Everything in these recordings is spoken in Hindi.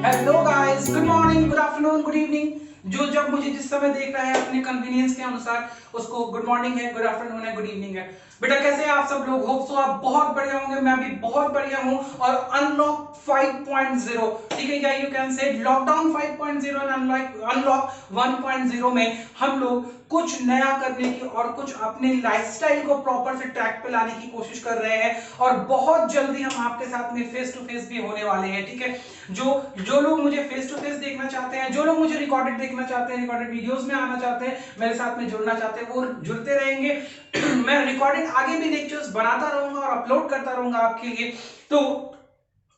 Hello guys, good morning, good afternoon, good evening. जो जब मुझे जिस समय देख रहा है अपने कन्वीनियंस के अनुसार उसको गुड मॉर्निंग है, गुड आफ्टरनून है, गुड इवनिंग है। बेटा कैसे हैं आप सब लोग? होप सो आप बहुत बढ़िया होंगे। मैं भी बहुत बढ़िया हूं। और अनलॉक 5.0, ठीक है, या you can say lockdown 5.0 and unlock 1.0 में हम लोग कुछ नया करने की और कुछ अपने लाइफस्टाइल को प्रॉपर से ट्रैक पे लाने की कोशिश कर रहे हैं। और बहुत जल्दी हम आपके साथ में फेस टू फेस भी होने वाले हैं, ठीक है। जो जो लोग मुझे फेस टू फेस देखना चाहते हैं, जो लोग मुझे रिकॉर्डेड देखना चाहते हैं, रिकॉर्डेड वीडियोस में आना चाहते हैं, मेरे साथ में जुड़ना चाहते हैं, वो जुड़ते रहेंगे। मैं रिकॉर्डेड आगे भी लेक्चर्स बनाता रहूंगा और अपलोड करता रहूंगा आपके लिए। तो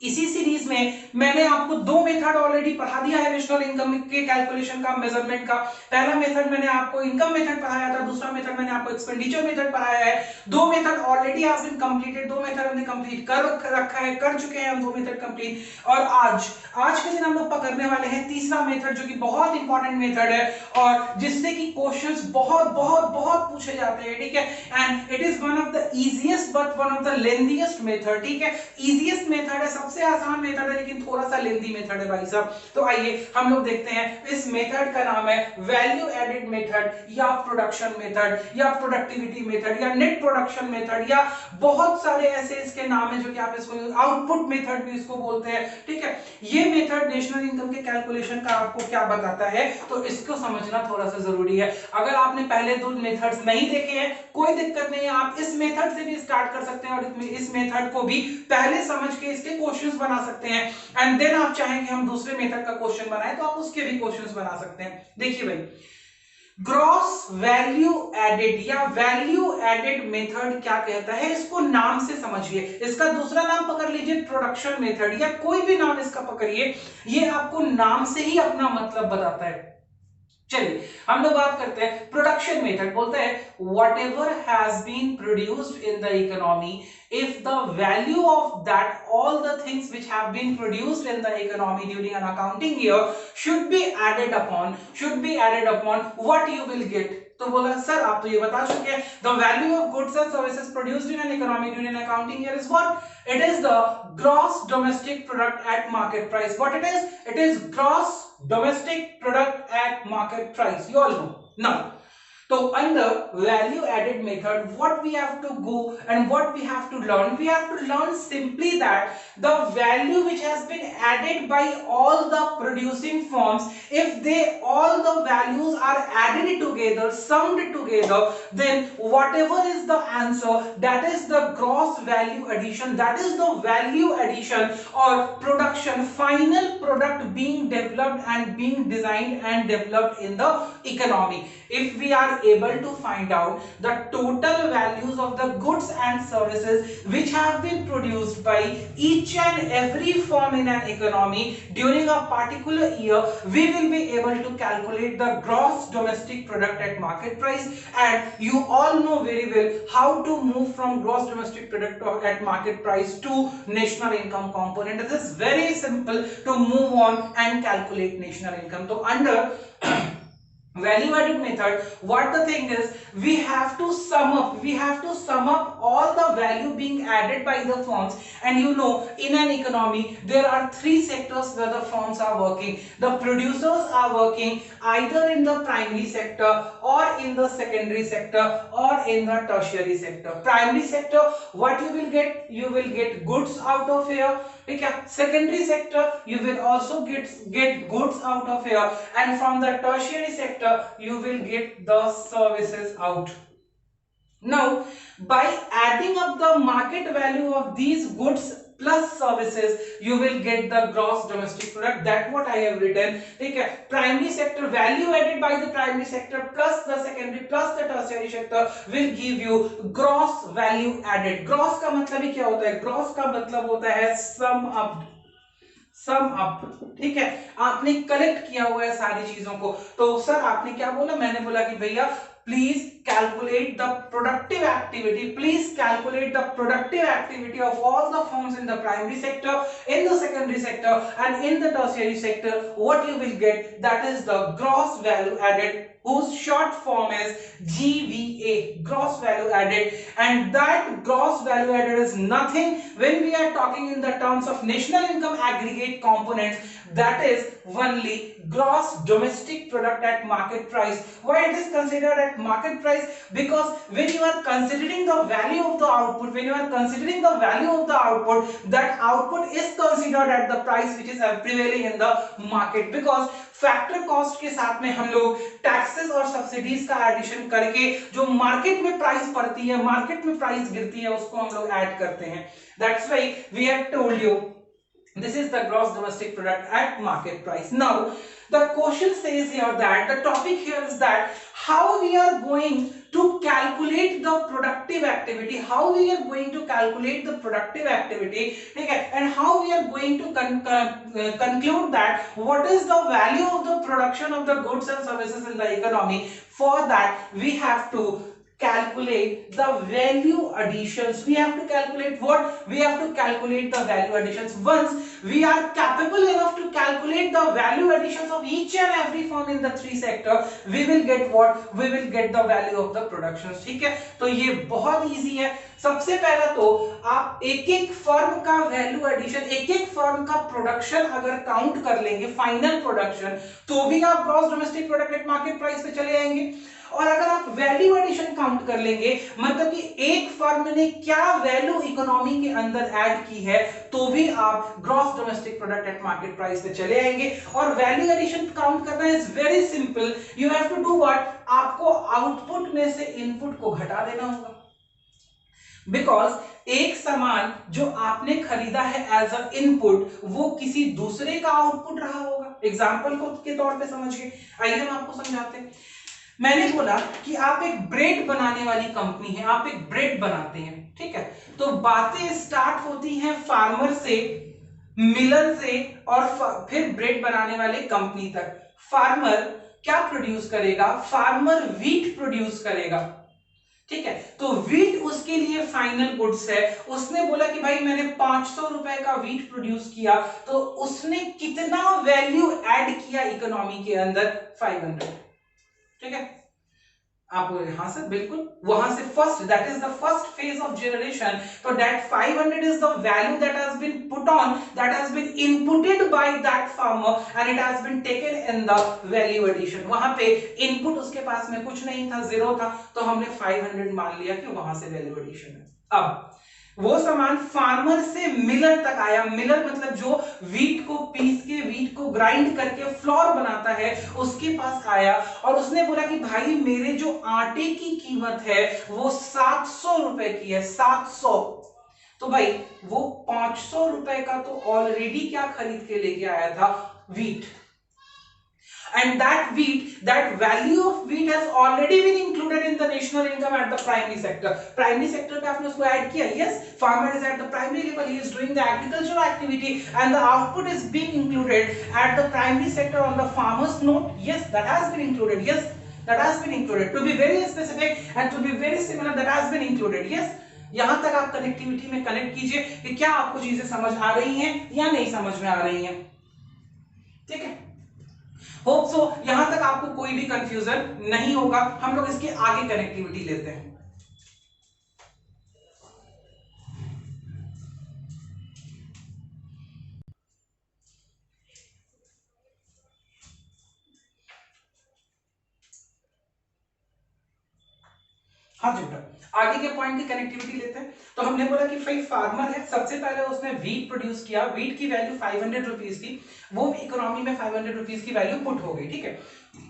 इसी सीरीज में मैंने आपको दो मेथड ऑलरेडी पढ़ा दिया है नेशनल इनकम के कैलकुलेशन का, मेजरमेंट का। पहला मेथड मैंने आपको इनकम मेथड पढ़ाया था, दूसरा मेथड मैंने आपको एक्सपेंडिचर मेथड पढ़ाया है। दो method already has been completed, दो मेथड हमने कंप्लीट कर रखा है, कर चुके हैं हम दो मेथड कंप्लीट। और आज के दिन हम लोग पकड़ने वाले हैं तीसरा मेथड, जो कि बहुत इंपॉर्टेंट मेथड है और जिससे कि क्वेश्चंस बहुत बहुत बहुत पूछे जाते हैं, ठीक है। And it is one of the easiest but one of the lengthiest method, ठीक है। इजीएस्ट मेथड है, सबसे आसान मेथड है, लेकिन थोड़ा सा लेंथी मेथड है भाई साहब। तो आइए हम लोग देखते हैं। इस मेथड का नाम है वैल्यू एडेड मेथड, या प्रोडक्शन मेथड, या प्रोडक्टिविटी मेथड, या नेट प्रोडक्शन मेथड, या बहुत सारे ऐसे इसके नाम है जो कि आप इसको आउटपुट मेथड भी इसको बोलते हैं, ठीक है। ये मेथड नेशनल इनकम के कैलकुलेशन का आपको क्या बताता है, तो इसको समझना थोड़ा सा जरूरी है। अगर आपने पहले दो मेथड्स नहीं देखे हैं, कोई दिक्कत नहीं है, आप इस मेथड से भी स्टार्ट कर सकते हैं और इस मेथड को भी पहले समझ के इसके क्वेश्चंस बना सकते हैं। एंड देन आप चाहें कि हम दूसरे मेथड का क्वेश्चन बनाएं, तो आप उसके भी क्वेश्चंस बना सकते हैं। देखिए भाई, ग्रॉस वैल्यू एडेड या वैल्यू एडेड मेथड क्या कहता है, इसको नाम से समझिए। इसका दूसरा नाम पकड़ लीजिए प्रोडक्शन मेथड, या कोई भी नाम इसका पकड़िए, ये आपको नाम से ही अपना मतलब बताता है। चलिए हम लोग बात करते हैं प्रोडक्शन मेथड। बोलते हैं whatever has been produced in the economy, if the value of that all the things which have been produced in the economy during an accounting year should be added upon what you will get। तो बोला सर आप तो ये बता चुके हैं, the value of goods and services produced in an economy during an accounting year is what? It is the gross domestic product at market price. What it is? It is gross domestic product at market price. You all know. Now, so under value added method, what we have to go and what we have to learn, we have to learn simply that the value which has been added by all the producing firms, if they all the values are added together, summed together, then whatever is the answer, that is the gross value addition, that is the value addition or production, final product being developed and being designed and developed in the economy. If we are able to find out the total values of the goods and services which have been produced by each and every firm in an economy during a particular year, we will be able to calculate the gross domestic product at market price. And you all know very well how to move from gross domestic product at market price to national income component. It is very simple to move on and calculate national income. So under value added method, what the thing is, we have to sum up all the value being added by the firms. And you know, in an economy there are three sectors where the firms are working. The producers are working either in the primary sector or in the secondary sector or in the tertiary sector. Primary sector, what you will get goods out of here, okay. Secondary sector, you will also get goods out of here, and from the tertiary sector you will get the services out. Now, by adding up the market value of these goods plus services, you will get the gross domestic product. That what I have written. Okay, primary sector value added by the primary sector plus the secondary plus the tertiary sector will give you gross value added. Gross का मतलब ही क्या होता है? Gross का मतलब होता है sum अप, ठीक है। आपने कलेक्ट किया हुआ है सारी चीजों को। तो सर आपने क्या बोला? मैंने बोला कि भैया please calculate the productive activity. Please calculate the productive activity of all the firms in the primary sector, in the secondary sector, and in the tertiary sector. What you will get, that is the gross value added, whose short form is GVA, gross value added, and that gross value added is nothing when we are talking in the terms of national income aggregate components, that is only gross domestic product at market price. Why it is considered at market price? Because when you are considering the value of the output, that output is considered at the price which is prevailing in the market, because factor cost के साथ में हम लोग टैक्सेस और सब्सिडीज का एडिशन करके जो मार्केट में प्राइस पड़ती है, मार्केट में प्राइस गिरती है, उसको हम लोग ऐड करते हैं. That's why we have told you this is the gross domestic product at market price. Now the question says here that the topic here is that how we are going to calculate the productive activity, ठीक है, and how we are going to conclude that what is the value of the production of the goods and services in the economy. For that we have to calculate the value additions. We have to calculate what? We have to calculate the value additions. Once we are capable enough to calculate the value additions of each and every firm in the three sector, we will get what? We will get the value of the productions. ठीक है, तो ये बहुत इजी है. सबसे पहला तो आप एक एक फर्म का वैल्यू एडिशन, एक एक फर्म का प्रोडक्शन अगर काउंट कर लेंगे, फाइनल प्रोडक्शन, तो भी आप gross domestic product at market price पे चले जाएंगे. और अगर आप वैल्यू एडिशन काउंट कर लेंगे, मतलब कि एक फर्म ने क्या वैल्यू इकोनॉमी के अंदर ऐड की है, तो भी आप gross domestic product at market price पे चले आएंगे. और वैल्यू एडिशन काउंट करना is very simple. You have to do what? आपको आउटपुट में से इनपुट को घटा देना होगा. बिकॉज एक सामान जो आपने खरीदा है एज अ इनपुट, वो किसी दूसरे का आउटपुट रहा होगा. एग्जाम्पल के तौर पे समझिए. आइए हम आपको समझाते हैं. मैंने बोला कि आप एक ब्रेड बनाने वाली कंपनी है, आप एक ब्रेड बनाते हैं, ठीक है. तो बातें स्टार्ट होती हैं फार्मर से, मिलर से, और फिर ब्रेड बनाने वाले कंपनी तक. फार्मर क्या प्रोड्यूस करेगा? फार्मर व्हीट प्रोड्यूस करेगा, ठीक है. तो व्हीट उसके लिए फाइनल गुड्स है. उसने बोला कि भाई मैंने 500 रुपए का व्हीट प्रोड्यूस किया, तो उसने कितना वैल्यू ऐड किया इकोनॉमी के अंदर? 500. ठीक है. आप बोले हाँ सर बिल्कुल. वहां से first, that is the first phase of generation. तो that 500 is the value that has been put on, that has been inputted by that farmer and it has been taken in the value addition. वहां पे इनपुट उसके पास में कुछ नहीं था, जीरो था, तो हमने 500 मान लिया कि वहां से वैल्यू एडिशन है. अब वो सामान फार्मर से मिलर तक आया. मिलर मतलब जो व्हीट को पीस के, व्हीट को ग्राइंड करके फ्लोर बनाता है, उसके पास आया और उसने बोला कि भाई मेरे जो आटे की कीमत है वो 700 रुपए की है. 700. तो भाई वो 500 रुपए का तो ऑलरेडी क्या खरीद के लेके आया था? Wheat. And that wheat, that value of wheat has already been included in the national income at the primary sector. Primary sector पे आपने उसको ऐड किया. Yes, farmer is at the primary level. He is doing the agricultural activity, and the output is being included at the primary sector on the farmer's note. Yes, that has been included. Yes, that has been included. To be very specific and to be very similar, that has been included. Yes. यहां तक आप कनेक्टिविटी में कनेक्ट कीजिए कि क्या आपको चीजें समझ आ रही हैं या नहीं समझ में आ रही हैं. ठीक है. होप सो यहां तक आपको कोई भी कंफ्यूजन नहीं होगा. हम लोग इसके आगे कनेक्टिविटी लेते हैं. हाँ जी बेटा, आगे के पॉइंट की कनेक्टिविटी लेते हैं. तो हमने बोला कि भाई फार्मर है, सबसे पहले उसने व्हीट प्रोड्यूस किया. व्हीट की वैल्यू 500 रुपीज थी, वो इकोनॉमी में 500 रुपीज की वैल्यू पुट हो गई. ठीक है.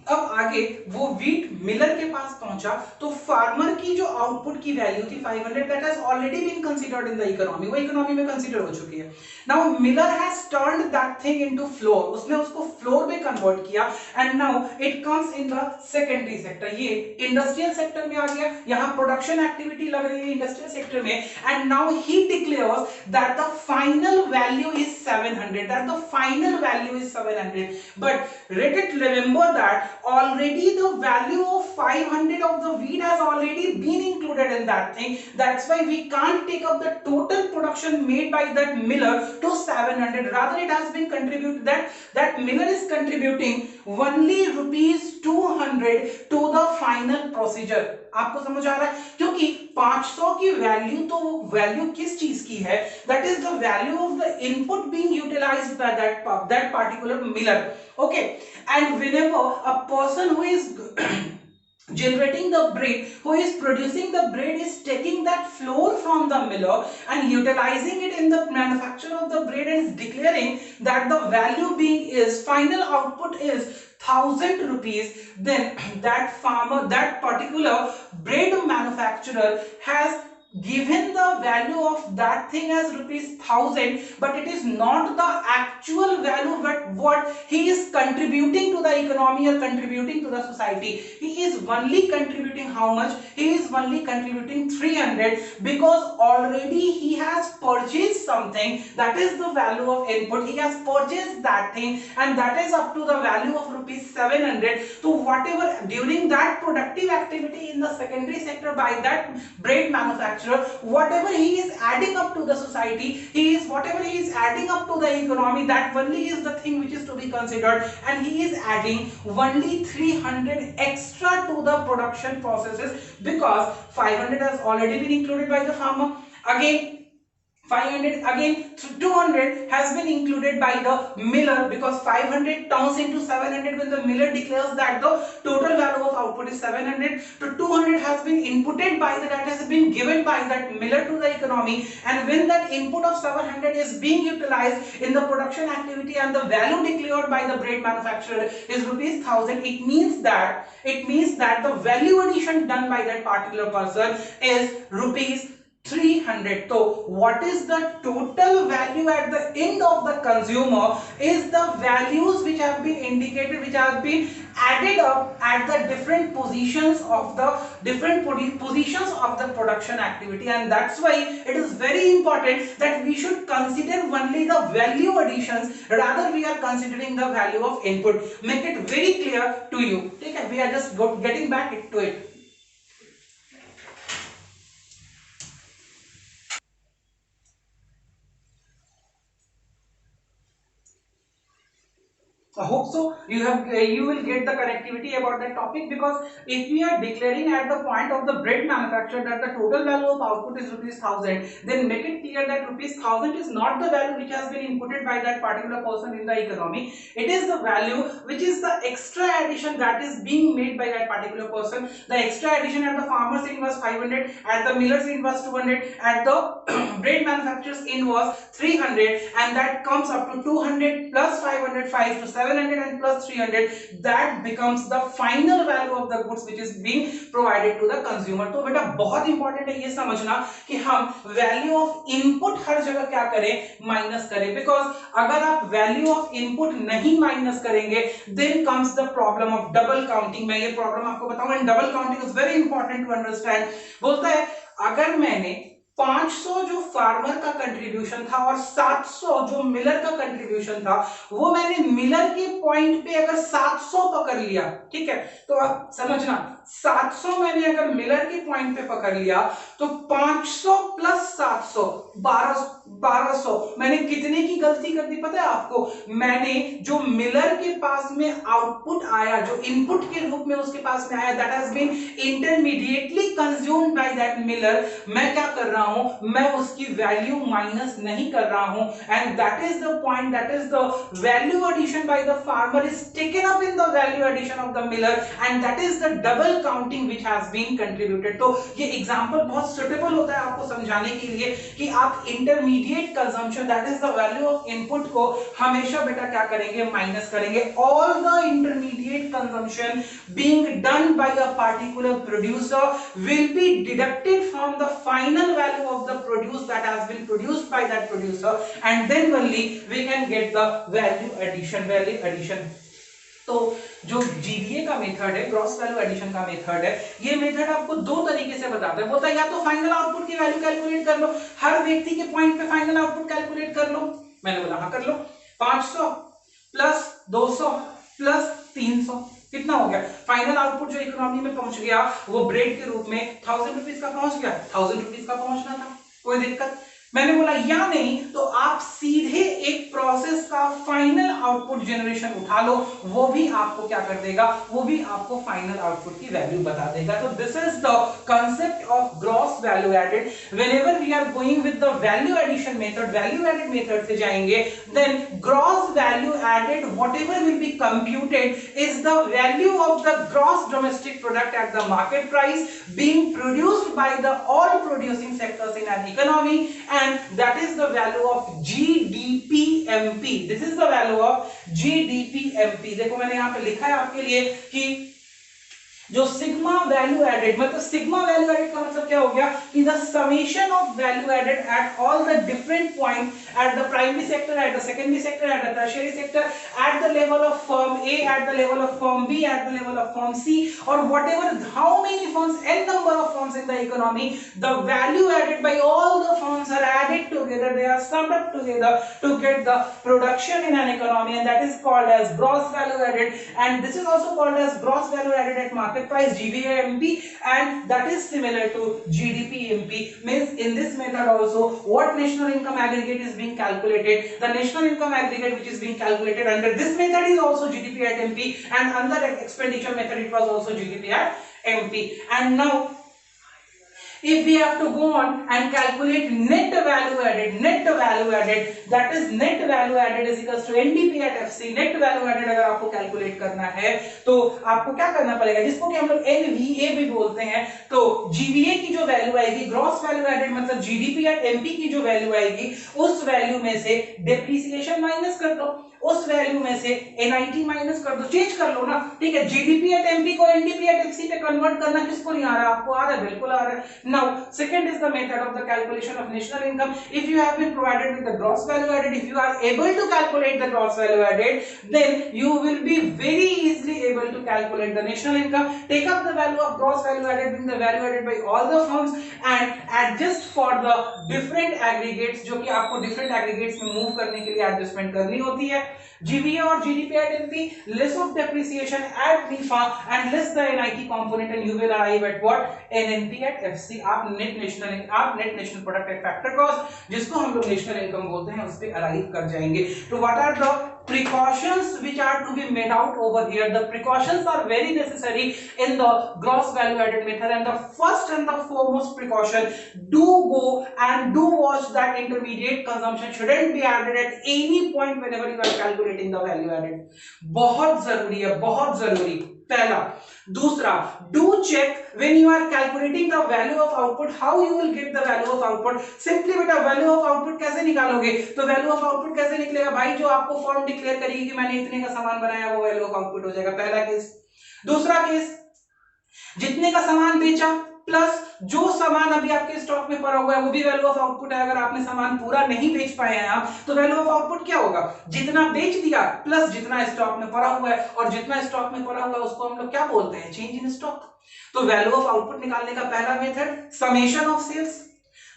अब आगे वो व्हीट मिलर के पास पहुंचा, तो फार्मर की जो आउटपुट की वैल्यू थी 500, that has already been considered in the economy. वो इकोनॉमी में कंसीडर हो चुकी है. Now miller has turned that thing into flour. उसने उसको फ्लोर में कन्वर्ट किया and now it comes in the secondary sector. ये इंडस्ट्रियल सेक्टर में आ गया. यहां प्रोडक्शन एक्टिविटी लग रही है इंडस्ट्रियल सेक्टर में, and now he declares that the final value is 700. That the final value is 700. But let it remember that that already the value of 500 of the wheat has already been included in that thing. That's why we can't take up the total production made by that miller to 700. Rather it has been contributed that miller is contributing only rupees 200 to the final procedure. आपको समझ आ रहा है? क्योंकि 500 की वैल्यू तो वैल्यू किस चीज की है? That is the value of the input being utilized by that particular miller. Okay, and whenever a person who is generating the bread, who is producing the bread, is taking that flour from the miller and utilizing it in the manufacture of the bread and is declaring that the value being is final output is 1000 rupees, then that farmer, that particular bread manufacturer has given the value of that thing as rupees 1000, but it is not the actual value but what he is contributing to the economy or contributing to the society. He is only contributing how much? He is only contributing 300 because already he has purchased something, that is the value of input. He has purchased that thing and that is up to the value of rupees 700. So whatever during that productive activity in the secondary sector by that bread manufacturer, whatever he is adding up to the society, whatever he is adding up to the economy, that only is the thing which is to be considered, and he is adding only 300 extra to the production processes because 500 has already been included by the farmer. Again 500, again 200 has been included by the miller because 500 turns into 700 when the miller declares that the total value of output is 700. So 200 has been inputted by that has been given by that miller to the economy, and when that input of 700 is being utilized in the production activity and the value declared by the bread manufacturer is rupees 1000, it means that the value addition done by that particular person is rupees 300. So what is the total value at the end of the consumer is the values which have been indicated, which have been added up at the different positions of the production activity, and that's why it is very important that we should consider only the value additions, rather we are considering the value of input. Make it very clear to you. Okay, we are just getting back to it. I hope so. You will get the connectivity about that topic, because if we are declaring at the point of the bread manufacturer that the total value of output is rupees 1000, then make it clear that rupees 1000 is not the value which has been inputted by that particular person in the economy. It is the value which is the extra addition that is being made by that particular person. The extra addition at the farmer's end was 500, at the miller's end was 200, at the bread manufacturer's end was 300, and that comes up to 200 plus 500, 5 to 700 and plus 300. That becomes the final value of the goods which is being provided to the consumer. तो बेटा बहुत इंपॉर्टेंट है ये समझना कि हम वैल्यू ऑफ इनपुट हर जगह क्या करें, माइनस करें, बिकॉज अगर आप वैल्यू ऑफ इनपुट नहीं माइनस करेंगे then comes the problem of double counting. मैं ये प्रॉब्लम आपको बताऊं, and double counting is very important to understand. बोलता है अगर मैंने 500 जो फार्मर का कंट्रीब्यूशन था और 700 जो मिलर का कंट्रीब्यूशन था, वो मैंने मिलर के पॉइंट पे अगर 700 पकड़ लिया, ठीक है, तो आप समझना 700 मैंने अगर मिलर के पॉइंट पे पकड़ लिया तो 500 प्लस 700 1200 मैंने कितने की गलती कर दी पता है आपको? मैंने जो मिलर के पास में आउटपुट आया, जो इनपुट के रूप में उसके पास में आया, that has been intermediately consumed by that miller, मैं क्या कर रहा हूं, मैं उसकी वैल्यू माइनस नहीं कर रहा हूं. And that is the point, that is the value addition by the farmer is taken up in the value addition of the miller, and that is the double counting which has been contributed. तो ये एग्जांपल बहुत सुटेबल होता है आपको समझाने के लिए कि आप intermediate consumption, that is the value of input को हमेशा बेटा क्या करेंगे, माइनस करेंगे. All the intermediate consumption being done by a particular producer will be deducted from the final value of the produce that has been produced by that producer, and then only we can get the value addition. तो जो जीवीए का मेथड है, ग्रॉस वैल्यू एडिशन का मेथड है, ये मेथड आपको दो तरीके से बताता है. बोलता है या तो फाइनल आउटपुट की वैल्यू कैलकुलेट कर लो, हर व्यक्ति के पॉइंट पे फाइनल आउटपुट कैलकुलेट कर लो. मैंने बोला हाँ कर लो. 500 प्लस 200 प्लस 300 कितना हो गया, फाइनल आउटपुट जो इकोनॉमी में पहुंच गया वो ब्रेड के रूप में 1000 रुपीज का पहुंच गया, 1000 रुपीज का पहुंचना था, कोई दिक्कत। मैंने बोला या नहीं तो आप सीधे एक प्रोसेस का फाइनल आउटपुट जनरेशन उठा लो, वो भी आपको क्या कर देगा, वो भी आपको फाइनल आउटपुट की वैल्यू बता देगा। तो this is the concept of gross value added. Whenever we are going with the value addition method, value added method से जाएंगे, then gross value added whatever will be computed is the value of the gross domestic product at the market price being produced by the all producing sectors in an economy, and that is the value of GDPMP. This is the value of GDPMP. देखो मैंने यहाँ पे लिखा है आपके लिए कि जो सिग्मा वैल्यू एडेड, मतलब सिग्मा वैल्यू एडेड का मतलब क्या हो गया कि the summation of value added at all the different point at the primary sector, at the secondary sector, at the tertiary sector, at the level of firm A, at the level of firm B, at the level of firm C, और whatever how many firms, n number of firms in the economy, the value added by all the firms are added together, they are summed up together to get the production in an economy, and that is called as gross value added, and this is also called as gross value added at market price, GVAMP, and that is similar to GDPMP. Means in this method also what national income aggregate is being calculated, the national income aggregate which is being calculated under this method is also GDP at MP, and under expenditure method it was also GDP at MP. And now if we have to go on and calculate net value added, that is net value added is equals to NDP at FC. net value added अगर आपको कैलकुलेट करना है तो आपको क्या करना पड़ेगा, जिसको कि हम लोग NVA भी बोलते हैं, तो GVA की जो वैल्यू आएगी, ग्रॉस वैल्यू एडेड मतलब GDP एट MP की जो वैल्यू आएगी, उस वैल्यू में से डेप्रिसिएशन माइनस कर दो, उस वैल्यू में से NIT माइनस कर दो, चेंज कर लो ना, ठीक है। GDP एट MP को NDP एट FC पे कन्वर्ट करना किसको नहीं आ रहा, आपको आ रहा है, बिल्कुल आ रहा है। Now second is the method of the calculation of national income. If you have been provided with the gross value added, if you are able to calculate the gross value added, then you will be very easily able to calculate the national income. Take up the value of gross value added, bring the value added by all the firms and adjust for the different aggregates, जो कि आपको different aggregates में move करने के लिए adjustment करनी होती है। GVA और GDP at MP, less of depreciation at NIFA and less the NIT component, and you will arrive at what, NNP at FC. आप net national product at factor cost, जिसको हम लोग नेशनल इनकम बोलते हैं, उस पे अराइव कर जाएंगे। तो what are the precautions which are to be made out over here? The precautions are very necessary in the gross value added method, and the first and the foremost precaution, do go and do watch that intermediate consumption shouldn't be added at any point whenever you are calculating the value added. बहुत जरूरी है, बहुत जरूरी, पहला। दूसरा, do check when you are calculating the value of output, how you will get the value of output. Simply बेटा value of output कैसे निकालोगे, तो value of output कैसे निकलेगा भाई, जो आपको फर्म डिक्लेयर करेगी कि मैंने इतने का सामान बनाया वो value of output हो जाएगा, पहला केस। दूसरा केस, जितने का सामान बेचा प्लस जो सामान अभी आपके स्टॉक में पड़ा हुआ है वो भी वैल्यू ऑफ आउटपुट है। अगर आपने सामान पूरा नहीं बेच पाए हैं आप, तो वैल्यू ऑफ आउटपुट क्या होगा, जितना बेच दिया प्लस जितना स्टॉक में पड़ा हुआ है, और जितना स्टॉक में पड़ा हुआ है उसको हम लोग क्या बोलते हैं, चेंज इन स्टॉक। तो वैल्यू ऑफ आउटपुट निकालने का पहला मेथड समेशन ऑफ सेल्स,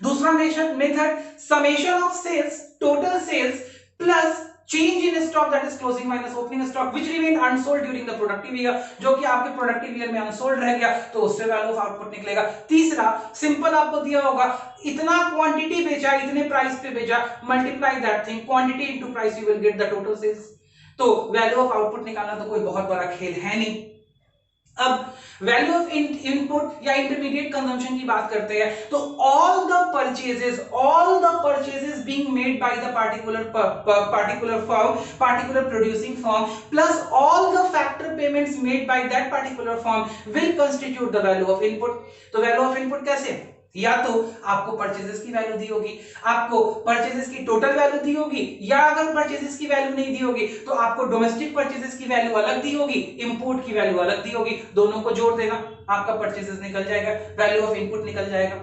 दूसरा method summation of sales, total sales plus change in stock, that is closing minus opening stock which remained unsold during the productive year, जो कि आपके productive year में unsold रह गया, तो उससे वैल्यू ऑफ आउटपुट निकलेगा। तीसरा सिंपल आपको दिया होगा, इतना क्वांटिटी बेचा, इतने प्राइस पे बेचा, multiply that thing quantity into price, you will get the total sales. तो वैल्यू ऑफ आउटपुट निकालना तो कोई बहुत बड़ा खेल है नहीं। अब वैल्यू ऑफ इनपुट या इंटरमीडिएट कंजम्पशन की बात करते हैं, तो all the purchases being made by the particular firm, particular producing firm, plus all the factor payments made by that particular firm will constitute the value of input. तो वैल्यू ऑफ इनपुट कैसे, या तो आपको परचेजेस की वैल्यू दी होगी, आपको परचेजेस की टोटल वैल्यू दी होगी, या अगर परचेजेस की वैल्यू नहीं दी होगी तो आपको डोमेस्टिक परचेजेस की वैल्यू अलग दी होगी, इंपोर्ट की वैल्यू अलग दी होगी, दोनों को जोड़ देना, आपका परचेजेस निकल जाएगा, वैल्यू ऑफ इनपुट निकल जाएगा।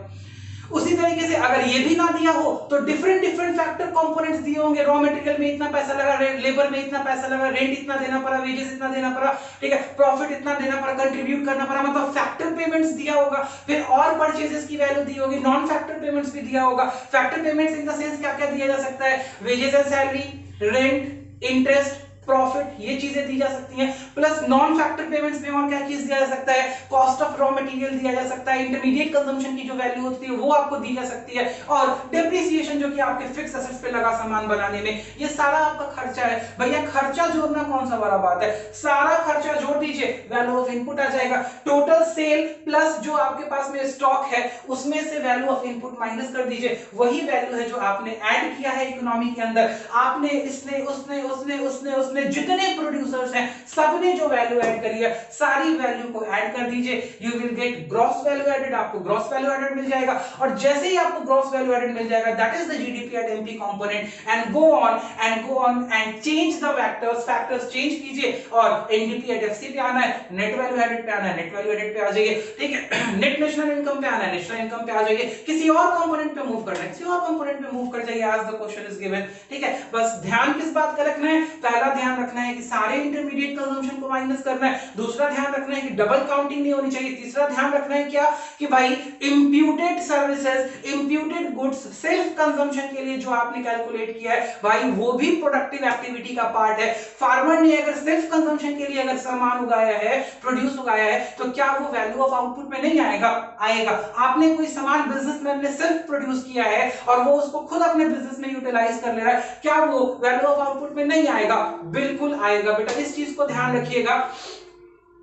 उसी तरीके से अगर ये भी ना दिया हो तो डिफरेंट फैक्टर कंपोनेंट्स दिए होंगे, रॉ मटेरियल में इतना पैसा लगा, लेबर में इतना पैसा लगा, रेंट इतना देना पड़ा, वेजेस इतना देना पड़ा, ठीक है, प्रॉफिट इतना देना पड़ा, कंट्रीब्यूट करना पड़ा, मतलब फैक्टर पेमेंट्स दिया होगा, फिर और परचेजेस की वैल्यू दी होगी, नॉन फैक्टर पेमेंट्स भी दिया होगा। Factor payments in the sense क्या क्या दिया जा सकता है, wages and salary, rent, interest, profit, ये चीजें दी जा सकती हैं। प्लस नॉन फैक्टर पेमेंट्स में और क्या चीज दिया जा सकता है, कॉस्ट ऑफ रॉ मटेरियल दिया जा सकता है, इंटरमीडिएट कंजम्पशन की जो वैल्यू होती है वो आपको दी जा सकती है, और डिप्रिसिएशन जो कि आपके फिक्स एसेट्स पे लगा सामान बनाने में, ये सारा आपका खर्चा है। भैया खर्चा जोड़ना कौन सा बड़ा बात है, सारा खर्चा जोड़ दीजिए, वैल्यू ऑफ इनपुट आ जाएगा। टोटल सेल प्लस जो आपके पास में स्टॉक है उसमें से वैल्यू ऑफ इनपुट माइनस कर दीजिए, वही वैल्यू है जो आपने ऐड किया है इकोनॉमी के अंदर। आपने इसने उसने उसने उसने उसने जितने प्रोड्यूसर्स हैं सबने जो वैल्यू ऐड करी है सारी वैल्यू को ऐड कर दीजिए, you will get gross value added, आपको ग्रॉस वैल्यू एडेड मिल जाएगा। और जैसे ही आपको ग्रॉस वैल्यू एडेड मिल जाएगा, that is the GDP at MP component, and go on and change the factors change कीजिए, और एनडीपी एट एफसी पे आना है, नेट वैल्यू एडेड पे आना है, नेट वैल्यू एडेड पे आ जाइए, ठीक है। नेट नेशनल इनकम पे आना है, नेशनल इनकम पे आ जाइए, किसी और कंपोनेंट पे मूव करना है, किसी और कंपोनेंट पे मूव कर जाइए as the question is given, ठीक है। बस ध्यान किस बात का रखना है, पहला ध्यान रखना है कि सारे इंटरमीडिएट कंजम्पशन को माइनस करना है, दूसरा ध्यान रखना है कि डबल काउंटिंग नहीं होनी चाहिए, तीसरा ध्यान रखना है क्या कि भाई imputed services, imputed goods self consumption के लिए जो आपने कैलकुलेट किया है भाई वो भी प्रोडक्टिव एक्टिविटी का पार्ट है। फार्मर ने अगर सेल्फ कंजम्पशन के लिए अगर सामान उगाया है, प्रोड्यूस उगाया है, तो क्या वो वैल्यू ऑफ आउटपुट में नहीं आएगा, आएगा। आपने कोई सामान बिजनेसमैन ने सेल्फ प्रोड्यूस किया है और वो उसको खुद अपने बिजनेस में यूटिलाइज कर ले रहा है, क्या वो वैल्यू ऑफ आउटपुट में नहीं आएगा, बिल्कुल आएगा। बेटा इस चीज को ध्यान रखिएगा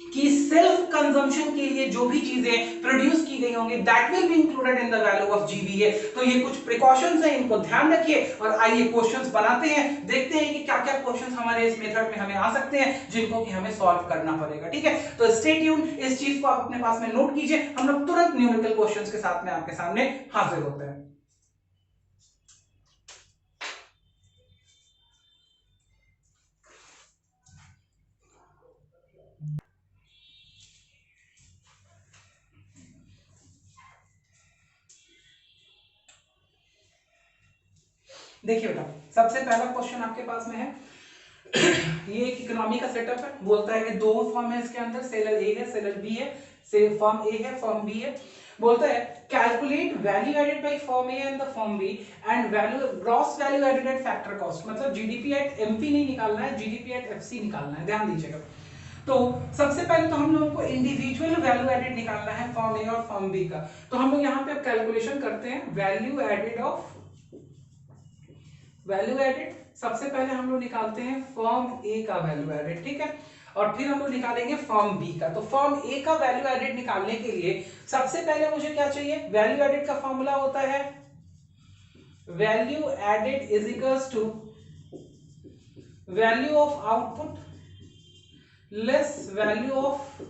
कि सेल्फ कंजम्पशन के लिए जो भी चीजें प्रोड्यूस की गई होंगी that will be included in the value of GVA. तो ये कुछ प्रिकॉशंस हैं, इनको ध्यान रखिए। और आइए क्वेश्चंस बनाते हैं, देखते हैं कि क्या क्या क्वेश्चंस हमारे इस मेथड में हमें आ सकते हैं जिनको कि हमें सॉल्व करना पड़ेगा, ठीक है। तो स्टे ट्यून, इस चीज को आप अपने पास में नोट कीजिए, हम लोग तुरंत न्यूमेरिकल क्वेश्चंस के साथ में आपके सामने हाजिर होते हैं। देखिए बेटा, सबसे पहला क्वेश्चन आपके पास में है ये एक इकोनॉमी का सेटअप है, बोलता है कि दो फर्म है इसके अंदर, सेलर ए है सेलर बी है, से फर्म ए है फर्म बी है। बोलता है calculate value added by firm A and the firm B and value gross value added at factor cost, मतलब जीडीपी एट एमपी नहीं निकालना है, जीडीपी एट एफसी निकालना है, ध्यान दीजिएगा। तो सबसे पहले तो हम लोगों को इंडिविजुअल वैल्यू एडेड निकालना है फर्म ए और फर्म बी का। तो हम लोग यहाँ पे कैलकुलेशन करते हैं value added of value added. सबसे पहले हम लोग निकालते हैं फर्म ए का वैल्यू एडेड, ठीक है, और फिर हम लोग निकालेंगे फर्म बी का। तो फर्म ए का वैल्यू एडेड निकालने के लिए सबसे पहले मुझे क्या चाहिए, वैल्यू एडेड का फॉर्मूला होता है value added is equals to value of output less value of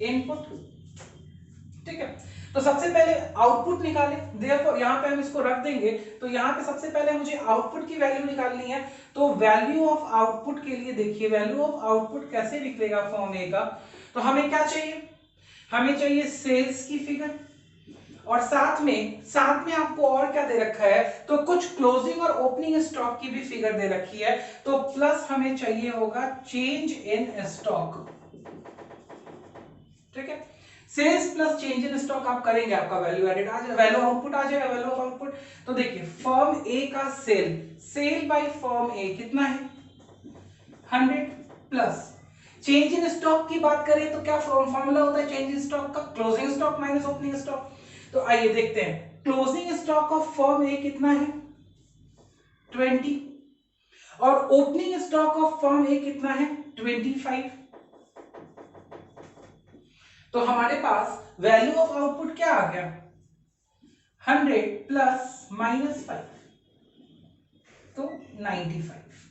input, ठीक है। तो सबसे पहले आउटपुट निकाले, देखो यहाँ पे हम इसको रख देंगे, तो यहाँ पे सबसे पहले मुझे आउटपुट की वैल्यू निकालनी है। तो वैल्यू ऑफ आउटपुट के लिए देखिए वैल्यू ऑफ आउटपुट कैसे निकलेगा फॉर्म ए का, तो हमें क्या चाहिए, हमें चाहिए सेल्स की फिगर, और साथ में आपको और क्या दे रखा है, तो कुछ क्लोजिंग और ओपनिंग स्टॉक की भी फिगर दे रखी है। तो प्लस हमें चाहिए होगा चेंज इन स्टॉक, ठीक है। Sales plus change in stock आप करेंगे, आपका वैल्यू एडेड आ जाएगा, वैल्यू आउटपुट आ जाएगा, वैल्यू ऑफ आउटपुट। तो देखिए फर्म ए का सेल बाय फर्म ए कितना है 100, प्लस चेंज इन स्टॉक की बात करें तो क्या फॉर्मूला होता है चेंज इन स्टॉक का, closing stock minus opening stock. तो आइए देखते हैं क्लोजिंग स्टॉक ऑफ फर्म ए कितना है 20, और ओपनिंग स्टॉक ऑफ फर्म ए कितना है 25। तो हमारे पास वैल्यू ऑफ आउटपुट क्या आ गया 100 प्लस माइनस 5, तो 95।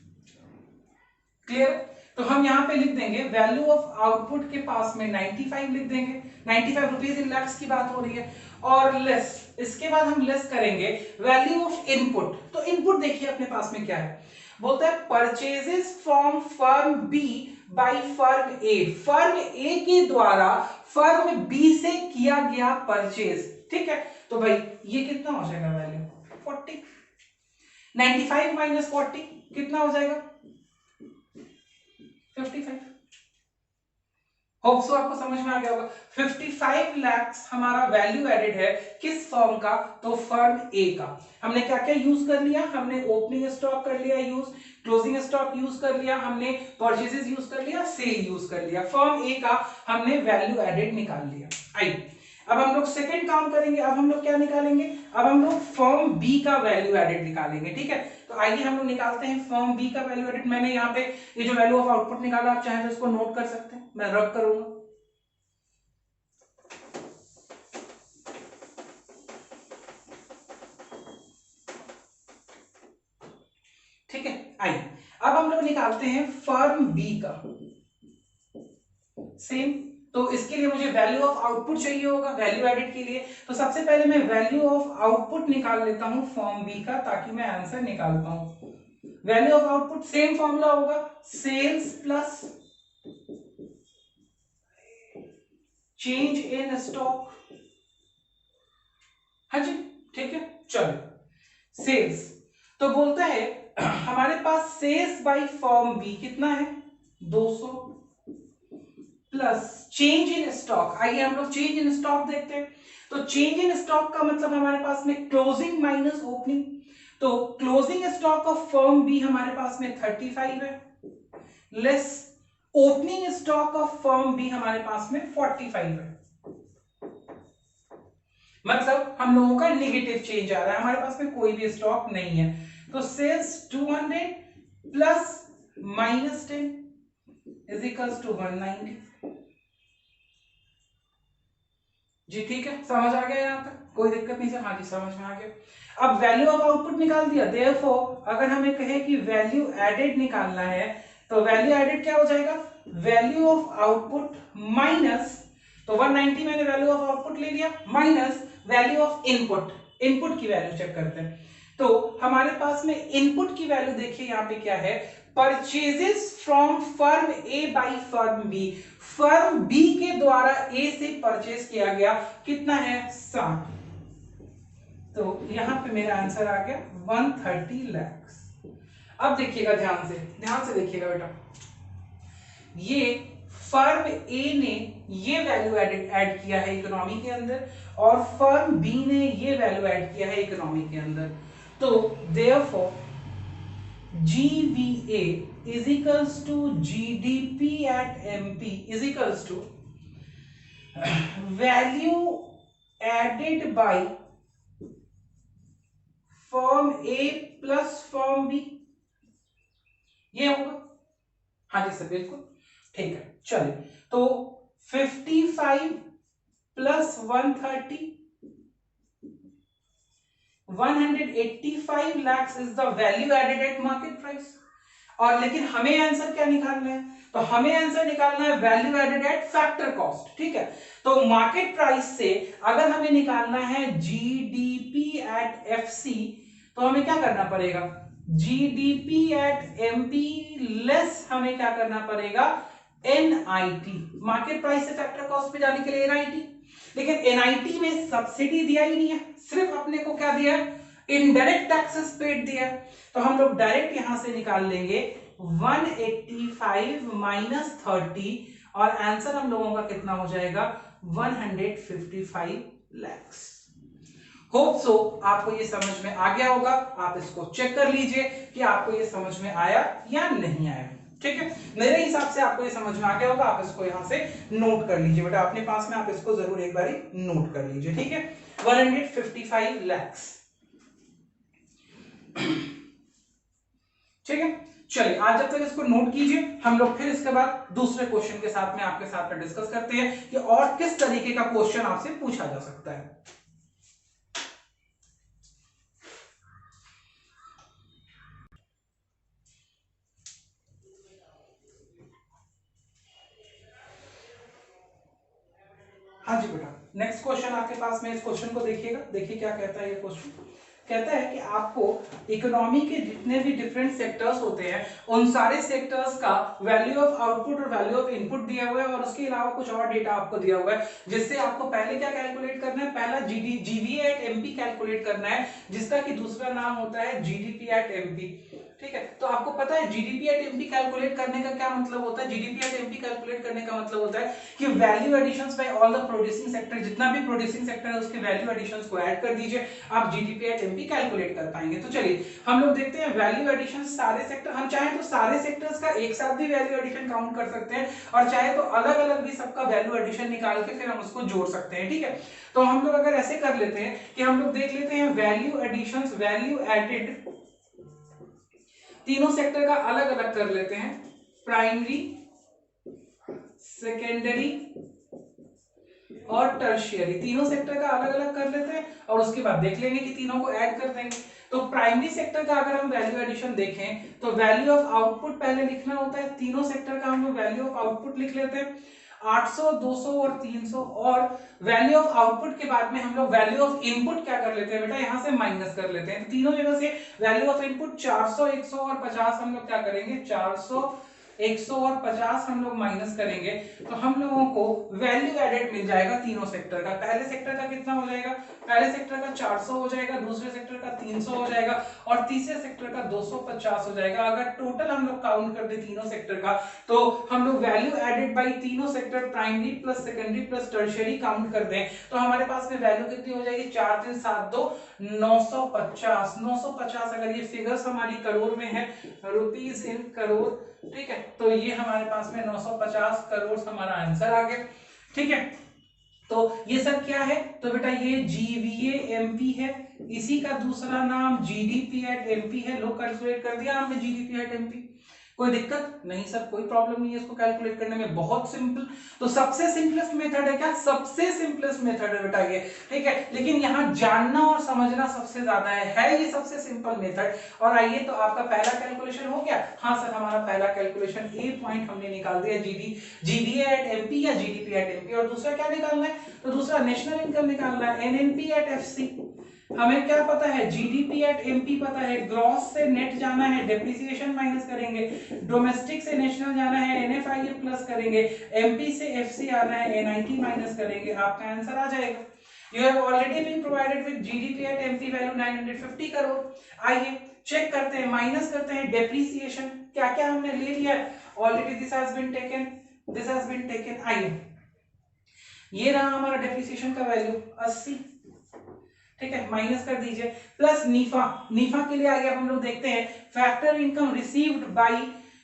क्लियर। तो हम यहां पे लिख देंगे वैल्यू ऑफ आउटपुट के पास में 95 लिख देंगे, 95 रुपीज इन लैक्स की बात हो रही है, और लेस, इसके बाद हम लेस करेंगे वैल्यू ऑफ इनपुट। तो इनपुट देखिए अपने पास में क्या है, बोलता है purchases from firm B by firm A, firm A के द्वारा फर्म बी से किया गया परचेज, ठीक है। तो भाई ये कितना हो जाएगा वैल्यू 40, 95 माइनस 40 कितना हो जाएगा 55। होप सो आपको समझ में आ गया होगा। 55 लाख हमारा वैल्यू एडेड है किस फर्म का, तो फर्म ए का। हमने क्या क्या यूज कर लिया, हमने ओपनिंग स्टॉक कर लिया यूज, क्लोजिंग स्टॉक यूज कर लिया, हमने परचेजेस यूज कर लिया, सेल यूज कर लिया। फर्म ए का हमने वैल्यू एडेड निकाल लिया। आई अब हम लोग सेकंड काम करेंगे। अब हम लोग क्या निकालेंगे, अब हम लोग फर्म बी का वैल्यू एडेड निकालेंगे। ठीक है, तो आइए हम लोग निकालते हैं फर्म बी का वैल्यू एडेड। मैंने यहाँ पे ये जो वैल्यू ऑफ आउटपुट निकाला, आप चाहे तो इसको नोट कर सकते हैं, मैं रब करूंगा। ठीक है, आइए अब हम लोग निकालते हैं फर्म बी का। सेम, तो इसके लिए मुझे वैल्यू ऑफ आउटपुट चाहिए होगा वैल्यू एडेड के लिए। तो सबसे पहले मैं वैल्यू ऑफ आउटपुट निकाल लेता हूं फर्म बी का, ताकि मैं आंसर निकाल पाऊं। Value of output same formula होगा, sales plus change in stock. हाँ जी, ठीक है, चलो सेल्स तो बोलता है हमारे पास सेल्स बाय फर्म बी कितना है, 200 प्लस चेंज इन स्टॉक। आइए हम लोग चेंज इन स्टॉक देखते हैं। तो चेंज इन स्टॉक का मतलब हमारे पास में क्लोजिंग माइनस ओपनिंग। तो closing stock of firm B हमारे पास में 35 है, less opening stock of firm B हमारे पास में 45 है। मतलब हम लोगों का नेगेटिव चेंज आ रहा है, हमारे पास में कोई भी स्टॉक नहीं है। तो sales 200 plus minus 10 is equals to 190। जी ठीक है, समझ आ गया यहां तक, कोई दिक्कत नहीं सर? हाँ जी, समझ में आ गया। अब वैल्यू ऑफ आउटपुट निकाल दिया। देयरफॉर अगर हमें कहे कि वैल्यू एडेड निकालना है, तो वैल्यू एडेड क्या हो जाएगा, वैल्यू ऑफ आउटपुट माइनस, तो 190 मैंने वैल्यू ऑफ आउटपुट ले लिया, minus value of input. Input की वैल्यू चेक करते हैं। तो हमारे पास में इनपुट की वैल्यू देखिए यहाँ पे क्या है, purchases from firm A by firm B. Firm B के द्वारा ए से परचेज किया गया कितना है, 60। तो यहां पे मेरा आंसर आ गया 130 लाख। अब देखिएगा ध्यान से देखिएगा बेटा, ये फर्म ए ने ये वैल्यू ऐड किया है इकोनॉमी के अंदर, और फर्म बी ने ये वैल्यू ऐड किया है इकोनॉमी के अंदर। तो therefore GVA is equals to GDP at MP is equals to value added by firm A plus firm B, ये होगा। हाँ जी सर, बिल्कुल ठीक है। चलिए, तो 55 plus 130, 185 lakhs is the value added at market price। और लेकिन हमें आंसर क्या निकालना है, तो हमें आंसर निकालना है value added at factor cost. ठीक है, तो मार्केट प्राइस से अगर हमें निकालना है जीडीपी एट एफसी, तो हमें क्या करना पड़ेगा, जीडीपी एट एमपी लेस हमें क्या करना पड़ेगा, एनआईटी। मार्केट प्राइस से फैक्टर कॉस्ट पे जाने के लिए एनआईटी, लेकिन एनआईटी में सब्सिडी दिया ही नहीं है, सिर्फ अपने को क्या दिया है, इनडायरेक्ट टैक्सेस पेड दिया है। तो हम लोग डायरेक्ट यहां से निकाल लेंगे 185 माइनस 30, और आंसर हम लोगों का कितना हो जाएगा, 155 lakhs। होप सो आपको ये समझ में आ गया होगा। आप इसको चेक कर लीजिए कि आपको ये समझ में आया या नहीं आया। ठीक है, मेरे हिसाब से आपको ये समझ में आ गया होगा। आप इसको यहां से नोट कर लीजिए बेटा, अपने पास में आप इसको जरूर एक बार नोट कर लीजिए। ठीक है, 155 lakhs। ठीक है, चलिए आज जब तक इसको नोट कीजिए, हम लोग फिर इसके बाद दूसरे क्वेश्चन के साथ में आपके साथ में डिस्कस करते हैं कि और किस तरीके का क्वेश्चन आपसे पूछा जा सकता है। हाँ जी बेटा, नेक्स्ट क्वेश्चन आपके पास में, इस क्वेश्चन को देखिएगा। देखिए क्या कहता है ये क्वेश्चन। कहता है कि आपको इकोनॉमी के जितने भी डिफरेंट सेक्टर्स होते हैं, उन सारे सेक्टर्स का वैल्यू ऑफ आउटपुट और वैल्यू ऑफ इनपुट दिया हुआ है, और उसके अलावा कुछ और डेटा आपको दिया हुआ है, जिससे आपको पहले क्या कैलकुलेट करना है, पहला जीवीए एट एमपी कैलकुलेट करना है, जिसका कि दूसरा नाम होता है जीडीपी एट एमपी। ठीक है। तो आपको पता है जीडीपी एट एमपी कैलकुलेट करने का क्या मतलब होता है? जीडीपी एट एमपी कैलकुलेट करने का मतलब होता है कि value additions by all the producing sector, जितना भी प्रोड्यूसिंग सेक्टर है उसके वैल्यू एडिशंस को ऐड कर दीजिए, आप जीडीपी एट एमपी कैलकुलेट कर पाएंगे। तो चलिए हम लोग देखते हैं वैल्यू एडिशन सारे सेक्टर, हम चाहे तो सारे सेक्टर्स का एक साथ भी वैल्यू एडिशन काउंट कर सकते हैं और चाहे तो अलग अलग भी सबका वैल्यू एडिशन निकाल के फिर हम उसको जोड़ सकते हैं, ठीक है। तो हम लोग अगर ऐसे कर लेते हैं कि हम लोग देख लेते हैं वैल्यू एडिशंस, वैल्यू एडेड तीनों सेक्टर का अलग अलग कर लेते हैं, प्राइमरी, सेकेंडरी और टर्शियरी, तीनों सेक्टर का अलग अलग कर लेते हैं और उसके बाद देख लेंगे कि तीनों को ऐड कर देंगे। तो प्राइमरी सेक्टर का अगर हम वैल्यू एडिशन देखें तो वैल्यू ऑफ आउटपुट पहले लिखना होता है, तीनों सेक्टर का हम लोग वैल्यू ऑफ आउटपुट लिख लेते हैं 800, 200 और 300, और वैल्यू ऑफ आउटपुट के बाद में हम लोग वैल्यू ऑफ इनपुट क्या कर लेते हैं बेटा, यहां से माइनस कर लेते हैं। तो तीनों जगह से वैल्यू ऑफ इनपुट 400, 100 और 50 हम लोग क्या करेंगे, 400, 100 और 50 हम लोग माइनस करेंगे तो हम लोगों को वैल्यू एडेड मिल जाएगा तीनों सेक्टर का। पहले सेक्टर का कितना हो जाएगा, पहले सेक्टर का 400 हो जाएगा, दूसरे सेक्टर का 300 हो जाएगा और तीसरे सेक्टर का 250 हो जाएगा। अगर टोटल हम लोग काउंट कर दे तीनों सेक्टर का तो हम लोग वैल्यू एडेड बाई तीनों sector primary plus secondary plus tertiary count कर दें तो हमारे पास में वैल्यू कितनी हो जाएगी, 4 3 7 2 950। 950 अगर ये फिगर्स हमारी करोड़ में है, रुपीज इन करोड़, ठीक है, तो ये हमारे पास में 950 करोड़ हमारा आंसर आ गया, ठीक है। तो ये सब क्या है, तो बेटा ये जीवीए एमपी है, इसी का दूसरा नाम जीडीपी एट एमपी है। लोग कैलकुलेट कर दिया आपने जीडीपी एट एमपी, कोई दिक्कत नहीं सर, कोई प्रॉब्लम नहीं है इसको कैलकुलेट करने में, बहुत सिंपल। तो सबसे सिंपलेस्ट मेथड है क्या, सबसे सिंपलेस्ट मेथड है बेटा ये, ठीक है। लेकिन यहाँ जानना और समझना सबसे ज्यादा है ये सबसे सिंपल मेथड। और आइए तो आपका पहला कैलकुलेशन हो गया, हाँ सर हमारा पहला कैलकुलेशन ए पॉइंट हमने निकाल दिया, जीडीए एट एमपी या जीडीपी एट एमपी। और दूसरा क्या निकालना है, तो दूसरा नेशनल इनकम निकालना है, एनएनपी एट एफसी। हमें क्या पता है, जीडीपी एट एमपी पता है, ग्रॉस से नेट जाना है, डेप्रिसिएशन माइनस करेंगे, डोमेस्टिक से नेशनल जाना है, एनएफआईए प्लस करेंगे, एमपी से एफसी आना है, एनआईटी माइनस करेंगे, आपका आंसर आ जाएगा। You have already been provided with GDP at MP value 950 crore. आइए चेक करते हैं, माइनस करते हैं डेप्रिसिएशन, क्या क्या हमने ले लिया है, already this has been taken, this has been taken. आइए ये रहा हमारा डेप्रिसिएशन का वैल्यू 80, ठीक है, माइनस कर दीजिए, प्लस नीफा, नीफा के लिए आगे हम लोग देखते हैं factor income received by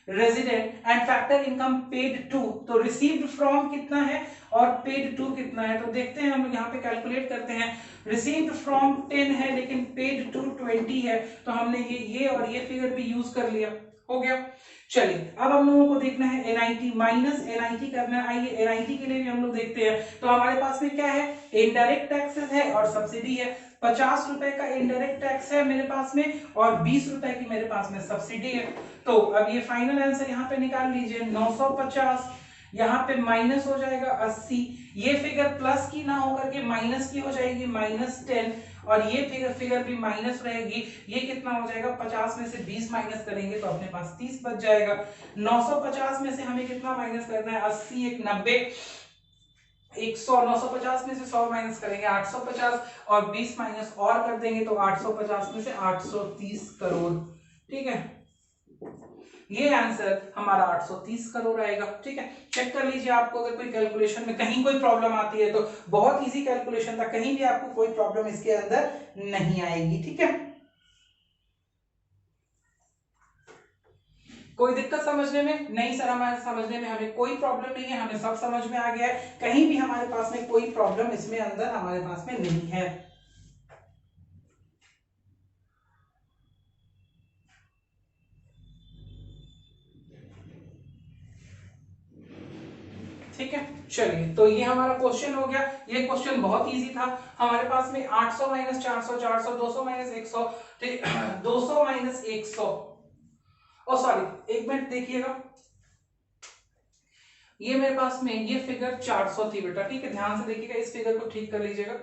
resident and factor income paid to. तो रिसीव्ड फ्रॉम कितना है और पेड टू कितना है, तो देखते हैं हम लोग यहाँ पे कैलकुलेट करते हैं। रिसीव्ड फ्रॉम 10 है लेकिन पेड टू 20 है, तो हमने ये और ये फिगर भी यूज कर लिया, हो गया। चलिए अब हम लोगों को देखना है एनआईटी, माइनस एनआईटी करना है। आइए एनआईटी के लिए भी हम लोग देखते हैं, तो हमारे पास में क्या है, इनडायरेक्ट टैक्सेस है और सब्सिडी है। 50 रुपए का इनडायरेक्ट टैक्स है मेरे पास में और 20 रुपए की मेरे पास में सब्सिडी है। तो अब ये फाइनल आंसर यहाँ पे निकाल लीजिए, 950, यहाँ पे माइनस हो जाएगा 80, ये फिगर प्लस की ना होकर के माइनस की हो जाएगी, -10, और ये फिगर भी माइनस रहेगी। ये कितना हो जाएगा, 50 में से 20 माइनस करेंगे तो अपने पास 30 बच जाएगा। 950 में से हमें कितना माइनस करना है, 80, 1 90, 100, 950 में से 100 माइनस करेंगे 850 और 20 माइनस और कर देंगे तो 850 में से 830 करोड़, ठीक है। ये आंसर हमारा 830 करोड़ आएगा, ठीक है। चेक कर लीजिए, आपको अगर कोई कैलकुलेशन में कहीं कोई प्रॉब्लम आती है तो बहुत इजी कैलकुलेशन था, कहीं भी आपको कोई प्रॉब्लम इसके अंदर नहीं आएगी, ठीक है। कोई दिक्कत समझने में? नहीं सर हमारे समझने में हमें कोई प्रॉब्लम नहीं है, हमें सब समझ में आ गया है, कहीं भी हमारे पास में कोई प्रॉब्लम इसमें अंदर हमारे पास में नहीं है। ठीक है, चलिए तो ये हमारा क्वेश्चन हो गया। ये क्वेश्चन बहुत इजी था, हमारे पास में 800 माइनस 400, 400, 200 माइनस 100, ठीक, 200 माइनस 100, ओ सॉरी एक मिनट देखिएगा, ये मेरे पास में ये फिगर 400 थी बेटा, ठीक है, ध्यान से देखिएगा, इस फिगर को ठीक कर लीजिएगा,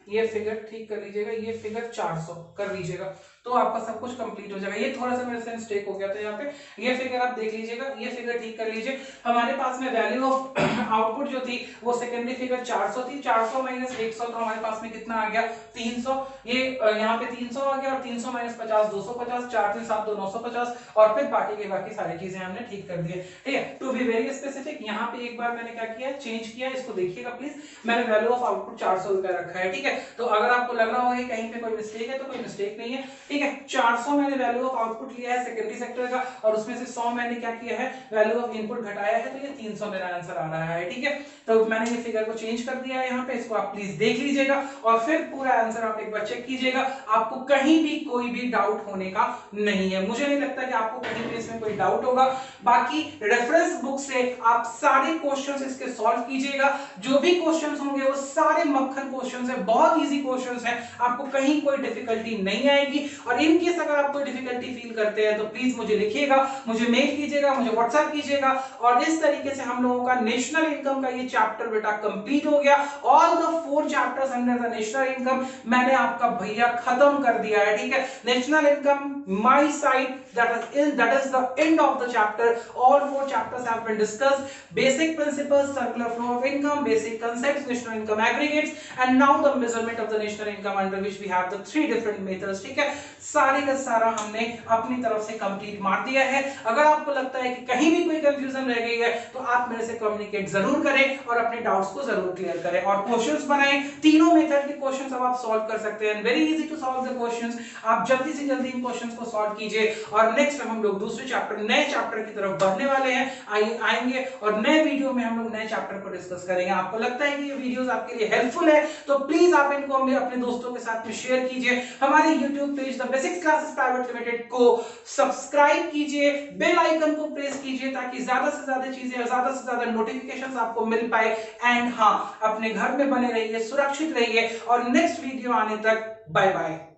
ये फिगर ठीक कर लीजिएगा, ये फिगर 400 कर लीजिएगा। तो आपका सब कुछ कंप्लीट हो जाएगा। ये थोड़ा सा मेरे से मिस्टेक हो गया था यहाँ पे, ये फिगर आप देख लीजिएगा, ये फिगर ठीक कर लीजिए। हमारे पास में वैल्यू ऑफ आउटपुट जो थी वो सेकेंडरी फिगर 400 थी, 400 माइनस 100 तो हमारे पास में कितना आ गया 300। ये यहाँ पे 300 आ गया और 300 माइनस 50 250, 4 3 7 2 950 और फिर बाकी सारी चीजें हमने ठीक कर दी है। ठीक है, टू बी वेरी स्पेसिफिक यहाँ पे एक बार मैंने क्या किया चेंज किया, इसको देखिएगा प्लीज। मैंने वैल्यू ऑफ आउटपुट 400 रुपए रखा है। ठीक है, तो अगर आपको लग रहा होगा कहीं पे कोई मिस्टेक है तो कोई मिस्टेक नहीं है। ठीक है, 400 मैंने वैल्यू ऑफ आउटपुट लिया है सेकेंडरी सेक्टर का और उसमें से 100 मैंने क्या किया है वैल्यू ऑफ इनपुट घटाया है, तो ये 300 मेरा आंसर आ रहा है। ठीक है, तो मैंने ये फिगर को चेंज कर दिया है यहाँ पे, इसको आप प्लीज देख लीजिएगा और फिर पूरा आंसर आप एक बार चेक कीजिएगा। आपको कहीं भी कोई भी डाउट होने का नहीं है, मुझे नहीं लगता कि आपको कहीं पे इसमें कोई डाउट होगा। बाकी रेफरेंस बुक से आप सारे क्वेश्चंस इसके सॉल्व कीजिएगा, जो भी क्वेश्चंस होंगे वो सारे मक्खन क्वेश्चंस है, बहुत इजी क्वेश्चंस हैं, आपको कहीं कोई डिफिकल्टी नहीं आएगी। और इन केस अगर आप कोई डिफिकल्टी फील करते हैं तो प्लीज मुझे लिखिएगा, मुझे मेल कीजिएगा, मुझे व्हाट्सएप कीजिएगा। और इस तरीके से हम लोगों का नेशनल इनकम का ये चैप्टर बेटा कंप्लीट हो गया। All the 4 chapters under the national income मैंने आपका भैया खत्म कर दिया है। ठीक है, national income my side, that is the end of the chapter. All 4 chapters have been discussed: basic principles, circular flow of income, basic concepts, national income aggregates, and now the measurement of the national income, under which we have the 3 different methods. ठीक है, सारे का सारा हमने अपनी तरफ से कंप्लीट मार दिया है। अगर आपको लगता है कि कहीं भी कोई कंफ्यूजन रह गई है तो आप मेरे से कम्युनिकेट जरूर करें और अपने डाउट्स को जरूर क्लियर करें और क्वेश्चंस बनाएं। तीनों मेथड के क्वेश्चंस अब आप सॉल्व कर सकते हैं, very easy to solve the questions. आप जल्दी से जल्दी इन क्वेश्चंस को सॉल्व कीजिए और नेक्स्ट हम लोग दूसरे चैप्टर, नए चैप्टर की तरफ बढ़ने वाले हैं, आएंगे और नए वीडियो में हम लोग नए चैप्टर को डिस्कस करेंगे। आपको लगता है कि ये वीडियोस आपके लिए हेल्पफुल है तो प्लीज आप इनको अपने दोस्तों के साथ में शेयर कीजिए। हमारे YouTube page the basics classes private limited को सब्सक्राइब कीजिए, बेल आइकन को प्रेस कीजिए ताकि ज्यादा से ज्यादा चीजें और ज्यादा से ज्यादा नोटिफिकेशंस आपको मिल पाए। एंड हाँ, अपने घर में बने रहिए, सुरक्षित रहिए और नेक्स्ट वीडियो आने तक बाय बाय।